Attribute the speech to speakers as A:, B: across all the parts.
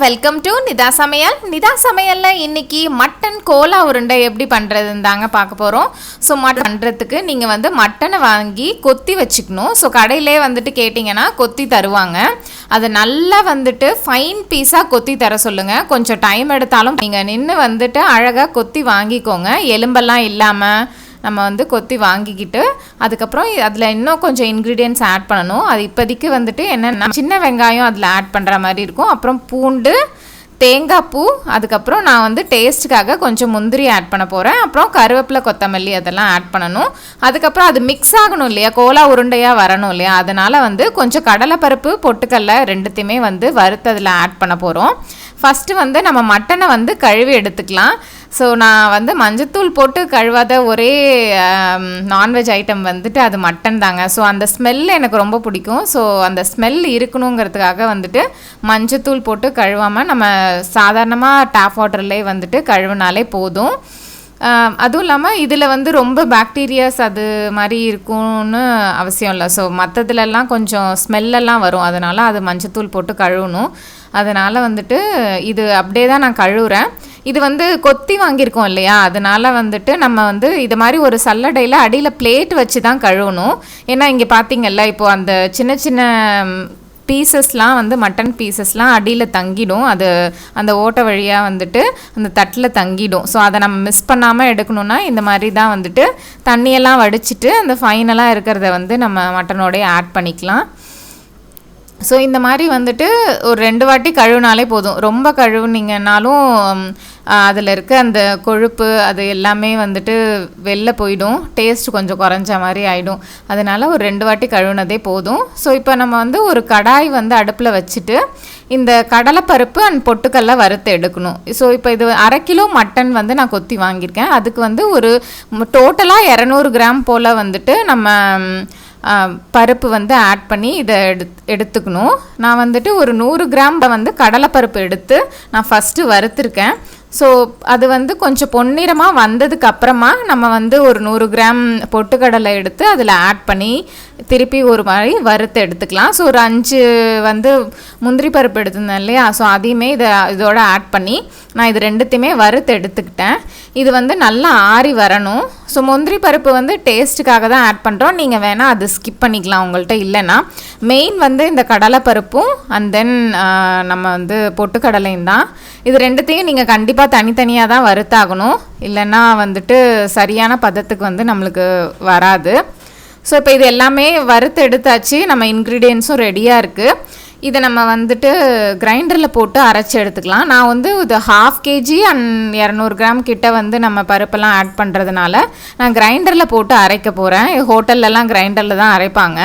A: Welcome to Nita சமையல். நிதா சமையலில் இன்றைக்கி மட்டன் கோலா உருண்டை எப்படி பண்ணுறதுன்னு தாங்க பார்க்க போகிறோம். ஸோ மட்டன் பண்ணுறதுக்கு நீங்கள் வந்து மட்டனை வாங்கி கொத்தி வச்சுக்கணும். ஸோ கடையிலே வந்துட்டு கேட்டிங்கன்னா கொத்தி தருவாங்க. அதை நல்லா வந்துட்டு ஃபைன் பீஸாக கொத்தி தர சொல்லுங்கள். கொஞ்சம் டைம் எடுத்தாலும் நீங்கள் நின்று வந்துட்டு அழகாக கொத்தி வாங்கிக்கோங்க. எலும்பெல்லாம் இல்லாமல் நம்ம வந்து கொத்தி வாங்கிக்கிட்டு அதுக்கப்புறம் அதில் இன்னும் கொஞ்சம் இன்க்ரீடியன்ட்ஸ் ஆட் பண்ணணும். அது இப்போதைக்கு வந்துட்டு என்னென்னா சின்ன வெங்காயம் அதில் ஆட் பண்ணுற மாதிரி இருக்கும். அப்புறம் பூண்டு, தேங்காய் பூ, அதுக்கப்புறம் நான் வந்து டேஸ்ட்டுக்காக கொஞ்சம் முந்திரி ஆட் பண்ண போகிறேன். அப்புறம் கருவேப்பிலை, கொத்தமல்லி அதெல்லாம் ஆட் பண்ணணும். அதுக்கப்புறம் அது மிக்ஸ் ஆகணும் இல்லையா, கோலா உருண்டையாக வரணும் இல்லையா, அதனால் வந்து கொஞ்சம் கடலைப்பருப்பு, பொட்டுக்கடலை ரெண்டுத்தையுமே வந்து வறுத்து அதில் ஆட் பண்ண போகிறோம். ஃபஸ்ட்டு வந்து நம்ம மட்டனை வந்து கழுவி எடுத்துக்கலாம். ஸோ நான் வந்து மஞ்சத்தூள் போட்டு கழுவாத ஒரே நான்வெஜ் ஐட்டம் வந்துட்டு அது மட்டன் தாங்க. ஸோ அந்த ஸ்மெல் எனக்கு ரொம்ப பிடிக்கும். ஸோ அந்த ஸ்மெல் இருக்கணுங்கிறதுக்காக வந்துட்டு மஞ்சத்தூள் போட்டு கழுவாமல் நம்ம சாதாரணமாக டேப் வாட்டர்லேயே வந்துட்டு கழுவினாலே போதும். அதுவும் இல்லாமல் இதில் வந்து ரொம்ப பாக்டீரியாஸ் அது மாதிரி இருக்கும்னு அவசியம் இல்லை. ஸோ மற்றதுலலாம் கொஞ்சம் ஸ்மெல்லெல்லாம் வரும். அதனால் அது மஞ்சத்தூள் போட்டு கழுவணும். அதனால் வந்துட்டு இது அப்படியே தான் நான் கழுவுறேன். இது வந்து கொத்தி வாங்கியிருக்கோம் இல்லையா, அதனால் வந்துட்டு நம்ம வந்து இது மாதிரி ஒரு சல்லடையில் அடியில் பிளேட் வச்சு தான் கழுவணும். ஏன்னா இங்கே பார்த்திங்கல்ல, இப்போது அந்த சின்ன சின்ன பீசஸ்லாம் வந்து மட்டன் பீசஸ்லாம் அடியில் தங்கிடும். அது அந்த ஓட்டை வழியாக வந்துட்டு அந்த தட்டில் தங்கிடும். ஸோ அதை நம்ம மிஸ் பண்ணாமல் எடுக்கணுன்னா இந்த மாதிரி தான் வந்துட்டு தண்ணியெல்லாம் வடிச்சிட்டு அந்த ஃபைனலாக இருக்கிறத வந்து நம்ம மட்டனோடய ஆட் பண்ணிக்கலாம். ஸோ இந்த மாதிரி வந்துட்டு ஒரு 2 வாட்டி கழுவினாலே போதும். ரொம்ப கழுவுனீங்கன்னாலும் அதில் இருக்க அந்த கொழுப்பு அது எல்லாமே வந்துட்டு வெளில போயிடும். டேஸ்ட் கொஞ்சம் குறைஞ்ச மாதிரி ஆகிடும். அதனால் ஒரு 2 வாட்டி கழுவுனதே போதும். ஸோ இப்போ நம்ம வந்து ஒரு கடாய் வந்து அடுப்பில் வச்சுட்டு இந்த கடலைப்பருப்பு அண்ட் பொட்டுக்கல்ல வறுத்து எடுக்கணும். ஸோ இப்போ இது 1/2 கிலோ மட்டன் வந்து நான் கொத்தி வாங்கியிருக்கேன். அதுக்கு வந்து ஒரு டோட்டலாக 200 கிராம் போல் வந்துட்டு நம்ம பருப்பு வந்து ஆட் பண்ணி இதை எடுத்துக்கணும். நான் வந்துட்டு ஒரு 100 கிராம் வந்து கடலைப்பருப்பு எடுத்து நான் ஃபஸ்ட்டு வறுத்துருக்கேன். ஸோ அது வந்து கொஞ்சம் பொன்னிறமாக வந்ததுக்கு அப்புறமா நம்ம வந்து ஒரு 100 கிராம் பொட்டுக்கடலை எடுத்து அதில் ஆட் பண்ணி திருப்பி ஒரு மாதிரி வறுத்து எடுத்துக்கலாம். ஸோ ஒரு 5 வந்து முந்திரி பருப்பு எடுத்துருந்தேன் இல்லையா, ஸோ அதையுமே இதோட ஆட் பண்ணி நான் இது ரெண்டுத்தையுமே வறுத்து எடுத்துக்கிட்டேன். இது வந்து நல்லா ஆறி வரணும். ஸோ முந்திரி பருப்பு வந்து டேஸ்ட்டுக்காக தான் ஆட் பண்ணுறோம். நீங்கள் வேணால் அது ஸ்கிப் பண்ணிக்கலாம் உங்கள்கிட்ட இல்லைன்னா. மெயின் வந்து இந்த கடலைப்பருப்பும் அண்ட் தென் நம்ம வந்து பொட்டுக்கடலையும் தான். இது ரெண்டுத்தையும் நீங்கள் கண்டிப்பாக தனித்தனியாக தான் வறுத்தாகணும். இல்லைன்னா வந்துட்டு சரியான பதத்துக்கு வந்து நம்மளுக்கு வராது. ஸோ இப்போ இது எல்லாமே வறுத்து எடுத்தாச்சு. நம்ம இன்க்ரீடியன்ஸும் ரெடியாக இருக்குது. இதை நம்ம வந்துட்டு கிரைண்டரில் போட்டு அரைச்சி எடுத்துக்கலாம். நான் வந்து இது 1/2 kg அண்ட் 200 கிராம் கிட்ட வந்து நம்ம பருப்பெல்லாம் ஆட் பண்ணுறதுனால நான் கிரைண்டரில் போட்டு அரைக்க போகிறேன். ஹோட்டல்லலாம் கிரைண்டரில் தான் அரைப்பாங்க.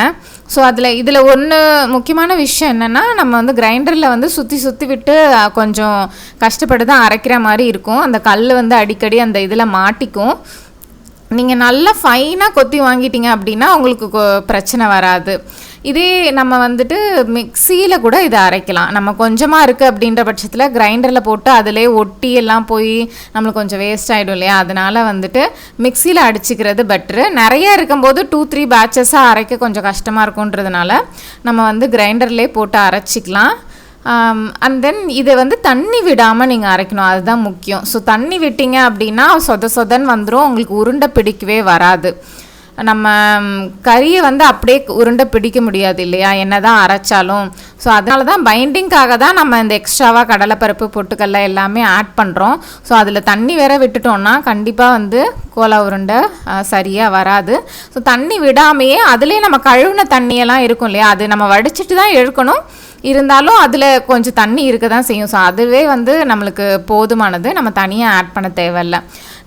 A: ஸோ இதில் ஒன்று முக்கியமான விஷயம் என்னென்னா, நம்ம வந்து கிரைண்டரில் வந்து சுற்றி விட்டு கொஞ்சம் கஷ்டப்பட்டு தான் அரைக்கிற மாதிரி இருக்கும். அந்த கல் வந்து அடிக்கடி அந்த இதில் மாட்டிக்கும். நீங்கள் நல்லா ஃபைனாக கொத்தி வாங்கிட்டீங்க அப்படின்னா உங்களுக்கு பிரச்சனை வராது. இதே நம்ம வந்துட்டு மிக்சியில் கூட இதை அரைக்கலாம். நம்ம கொஞ்சமாக இருக்குது அப்படின்ற பட்சத்தில் கிரைண்டரில் போட்டு அதிலே ஒட்டி எல்லாம் போய் நம்மளுக்கு கொஞ்சம் வேஸ்ட் ஆகிடும் இல்லையா, அதனால் வந்துட்டு மிக்சியில் அடிச்சிக்கிறது பெட்ரு. நிறைய இருக்கும்போது 2-3 பேட்சஸாக அரைக்க கொஞ்சம் கஷ்டமாக இருக்குன்றதுனால நம்ம வந்து கிரைண்டர்லேயே போட்டு அரைச்சிக்கலாம். அண்ட் தென் இதை வந்து தண்ணி விடாமல் நீங்கள் அரைக்கணும், அதுதான் முக்கியம். ஸோ தண்ணி விட்டீங்க அப்படின்னா சொதன்னு வந்துடும், உங்களுக்கு உருண்டை பிடிக்கவே வராது. நம்ம கறியை வந்து அப்படியே உருண்டை பிடிக்க முடியாது இல்லையா, என்ன தான் அரைச்சாலும். ஸோ அதனால தான் பைண்டிங்காக தான் நம்ம இந்த எக்ஸ்ட்ராவாக கடலைப்பருப்பு, பொட்டுக்கடலை எல்லாமே ஆட் பண்ணுறோம். ஸோ அதில் தண்ணி வேற விட்டுட்டோம்னா கண்டிப்பாக வந்து கோலா உருண்டை சரியாக வராது. ஸோ தண்ணி விடாமையே அதிலே நம்ம கழுவின தண்ணியெல்லாம் இருக்கும் இல்லையா, அது நம்ம வடிச்சிட்டு தான் எடுக்கணும். இருந்தாலும் அதில் கொஞ்சம் தண்ணி இருக்க தான் செய்யும். ஸோ அதுவே வந்து நம்மளுக்கு போதுமானது, நம்ம தனியாக ஆட் பண்ண தேவையில்லை.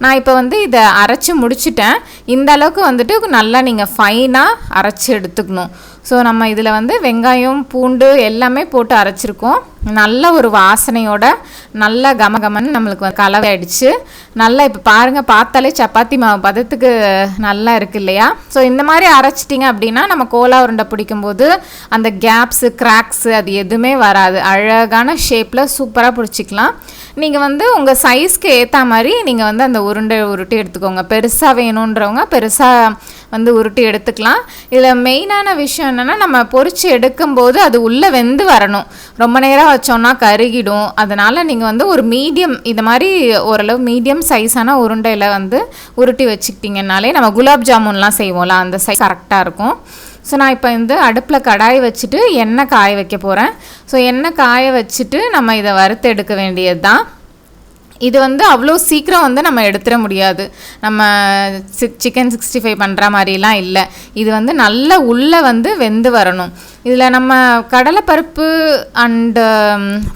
A: நான் இப்போ வந்து இதை அரைச்சி முடிச்சிட்டேன். இந்த அளவுக்கு வந்துட்டு நல்லா நீங்கள் ஃபைனாக அரைச்சி எடுத்துக்கணும். ஸோ நம்ம இதில் வந்து வெங்காயம், பூண்டு எல்லாமே போட்டு அரைச்சிருக்கோம். நல்ல ஒரு வாசனையோட நல்ல கமகமன்னு நம்மளுக்கு கலவை ஆயிடுச்சு. நல்லா இப்போ பாருங்கள், பார்த்தாலே சப்பாத்தி மாவு பதத்துக்கு நல்லா இருக்குது இல்லையா. ஸோ இந்த மாதிரி அரைச்சிட்டிங்க அப்படின்னா நம்ம கோலா உருண்டை பிடிக்கும்போது அந்த கேப்ஸு, கிராக்ஸு அது எதுவுமே வராது. அழகான ஷேப்பில் சூப்பராக பிடிச்சிக்கலாம். நீங்கள் வந்து உங்கள் சைஸ்க்கு ஏற்ற மாதிரி நீங்கள் வந்து அந்த உருண்டை உருட்டி எடுத்துக்கோங்க. பெருசாக வேணுன்றவங்க பெருசாக வந்து உருட்டி எடுத்துக்கலாம். இதில் மெயினான விஷயம் என்னென்னா, நம்ம பொரித்து எடுக்கும்போது அது உள்ளே வெந்து வரணும். ரொம்ப நேரம் வச்சோன்னா கருகிடும். அதனால் நீங்கள் வந்து ஒரு மீடியம், இது மாதிரி ஓரளவு மீடியம் சைஸான உருண்டையில் வந்து உருட்டி வச்சுக்கிட்டிங்கனாலே நம்ம குலாப் ஜாமுன்லாம் செய்வோம்ல, அந்த சைஸ் கரெக்டாக இருக்கும். ஸோ நான் இப்போ வந்து அடுப்பில் கடாய் வச்சுட்டு எண்ணெய் காய வைக்க போகிறேன். ஸோ எண்ணெய் காய வச்சுட்டு நம்ம இதை வறுத்து எடுக்க வேண்டியது தான். இது வந்து அவ்வளோ சீக்கிரம் வந்து நம்ம எடுத்துட முடியாது. நம்ம சிக்கன் 65 பண்ணுற மாதிரிலாம் இல்லை. இது வந்து நல்லா உள்ளே வந்து வெந்து வரணும். இதில் நம்ம கடலைப்பருப்பு அண்டு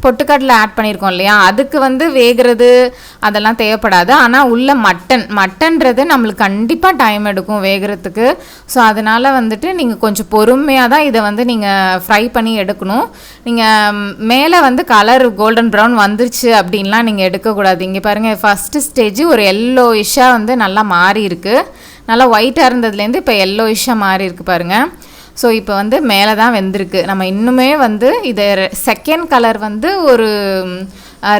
A: பொட்டுக்கடலை ஆட் பண்ணியிருக்கோம் இல்லையா, அதுக்கு வந்து வேகிறது அதெல்லாம் தேவைப்படாது. ஆனால் உள்ள மட்டன்றது நம்மளுக்கு கண்டிப்பாக டைம் எடுக்கும் வேகிறதுக்கு. ஸோ அதனால் வந்துட்டு நீங்கள் கொஞ்சம் பொறுமையாக தான் இதை வந்து நீங்கள் ஃப்ரை பண்ணி எடுக்கணும். நீங்கள் மேலே வந்து கலர் கோல்டன் ப்ரௌன் வந்துருச்சு அப்படின்லாம் நீங்கள் எடுக்கக்கூடாது. இங்கே பாருங்கள், ஃபஸ்ட்டு ஸ்டேஜ் ஒரு எல்லோயிஷாக வந்து நல்லா மாறி இருக்குது. நல்லா ஒயிட்டாக இருந்ததுலேருந்து இப்போ எல்லோயிஷாக மாறி இருக்குது பாருங்கள். ஸோ இப்போ வந்து மேலே தான் வெந்திருக்கு. நம்ம இன்னுமே வந்து இதை செகண்ட் கலர் வந்து ஒரு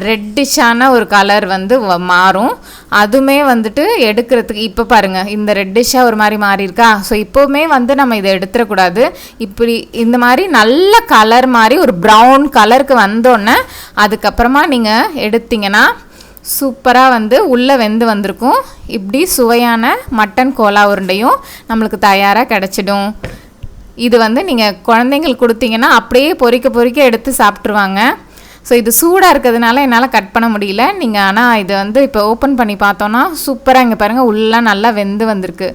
A: ரெட்டிஷான ஒரு கலர் வந்து மாறும். அதுவுமே வந்துட்டு எடுக்கிறதுக்கு இப்போ பாருங்கள், இந்த ரெட்டிஷாக ஒரு மாதிரி மாறி இருக்கா. ஸோ இப்போவுமே வந்து நம்ம இதை எடுத்துடக்கூடாது. இப்படி இந்த மாதிரி நல்ல கலர் மாதிரி ஒரு ப்ரௌன் கலருக்கு வந்தோடனே அதுக்கப்புறமா நீங்கள் எடுத்திங்கன்னா சூப்பராக வந்து உள்ளே வெந்து வந்திருக்கும். இப்படி சுவையான மட்டன் கோலா உருண்டையும் நம்மளுக்கு தயாராக கிடச்சிடும். இது வந்து நீங்கள் குழந்தைங்களுக்கு கொடுத்தீங்கன்னா அப்படியே பொறிக்க எடுத்து சாப்பிட்ருவாங்க. ஸோ இது சூடாக இருக்கிறதுனால என்னால் கட் பண்ண முடியல. நீங்கள் ஆனால் இது வந்து இப்போ ஓப்பன் பண்ணி பார்த்தோன்னா சூப்பராக, இங்கே பாருங்கள் உள்ளே நல்லா வெந்து வந்திருக்கு.